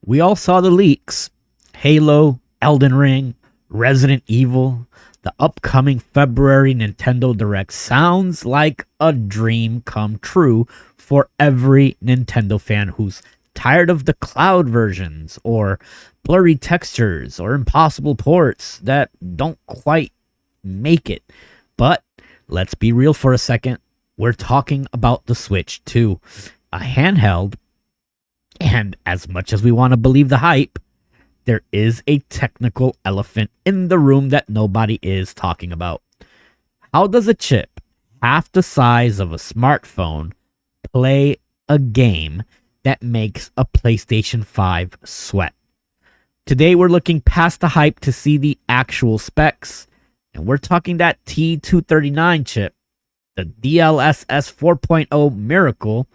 We all saw the leaks. Halo, Elden Ring, Resident Evil, the upcoming February Nintendo Direct sounds like a dream come true for every Nintendo fan who's tired of the cloud versions or blurry textures or impossible ports that don't quite make it. But let's be real for a second. We're talking about the Switch 2, a handheld, and as much as we want to believe the hype, there is a technical elephant in the room that nobody is talking about. How does a chip half the size of a smartphone play a game that makes a PlayStation 5 sweat? Today we're looking past the hype to see the actual specs, and we're talking that T239 chip, the DLSS 4.0 miracle,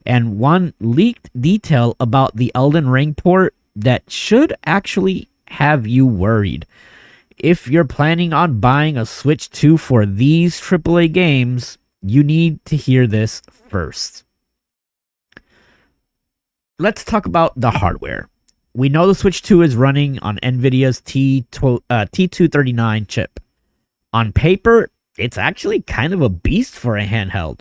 and one leaked detail about the Elden Ring port that should actually have you worried. If you're planning on buying a Switch 2 for these AAA games, you need to hear this first. Let's talk about the hardware. We know the Switch 2 is running on NVIDIA's T239 chip. On paper, it's actually kind of a beast for a handheld.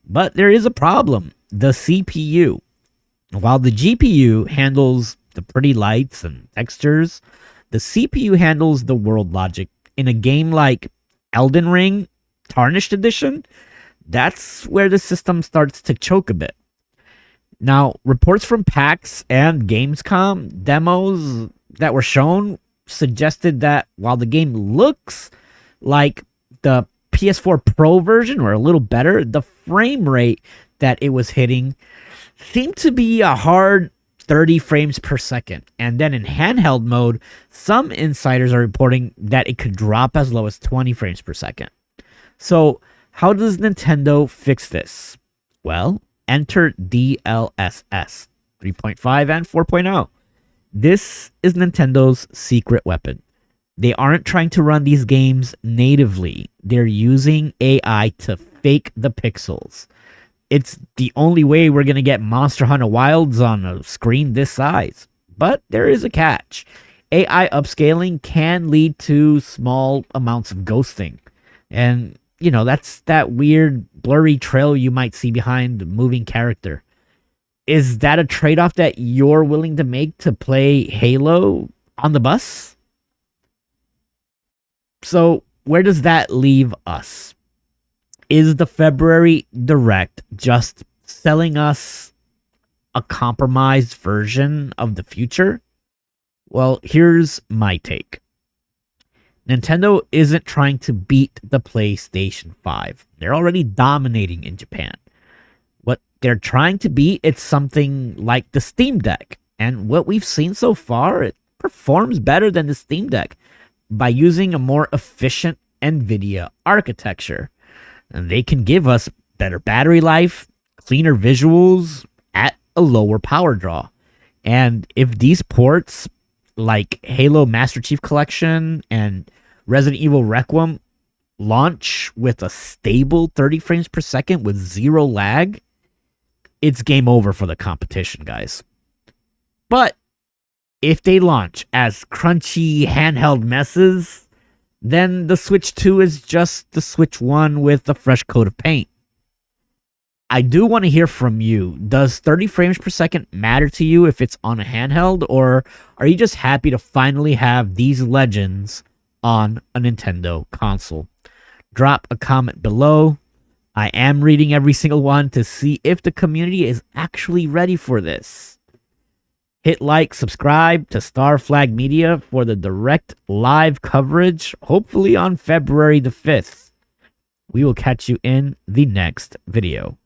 But there is a problem. The CPU. While the GPU handles the pretty lights and textures, the CPU handles the world logic. In a game like Elden Ring Tarnished Edition, that's where the system starts to choke a bit. Now, reports from PAX and Gamescom demos that were shown suggested that while the game looks like the PS4 Pro version or a little better, the frame rate that it was hitting seemed to be a hard 30 frames per second. And then in handheld mode, some insiders are reporting that it could drop as low as 20 frames per second. So, how does Nintendo fix this? Well, enter DLSS 3.5 and 4.0. This is Nintendo's secret weapon. They aren't trying to run these games natively. They're using AI to fake the pixels. It's the only way we're going to get Monster Hunter Wilds on a screen this size. But there is a catch. AI upscaling can lead to small amounts of ghosting. And, that's that weird blurry trail you might see behind a moving character. Is that a trade-off that you're willing to make to play Halo on the bus? So, where does that leave us? Is the February Direct just selling us a compromised version of the future? Well, here's my take. Nintendo isn't trying to beat the PlayStation 5. They're already dominating in Japan. What they're trying to beat, it's something like the Steam Deck. And what we've seen so far, it performs better than the Steam Deck by using a more efficient NVIDIA architecture. And they can give us better battery life, cleaner visuals at a lower power draw. And if these ports, like Halo Master Chief Collection and Resident Evil Requiem, launch with a stable 30 frames per second with zero lag, it's game over for the competition, guys. But if they launch as crunchy handheld messes, then the Switch 2 is just the Switch 1 with a fresh coat of paint. I do want to hear from you. Does 30 frames per second matter to you if it's on a handheld, or are you just happy to finally have these legends on a Nintendo console? Drop a comment below. I am reading every single one to see if the community is actually ready for this. Hit like, subscribe to StarflagMedia for the direct live coverage, hopefully on February the 5th. We will catch you in the next video.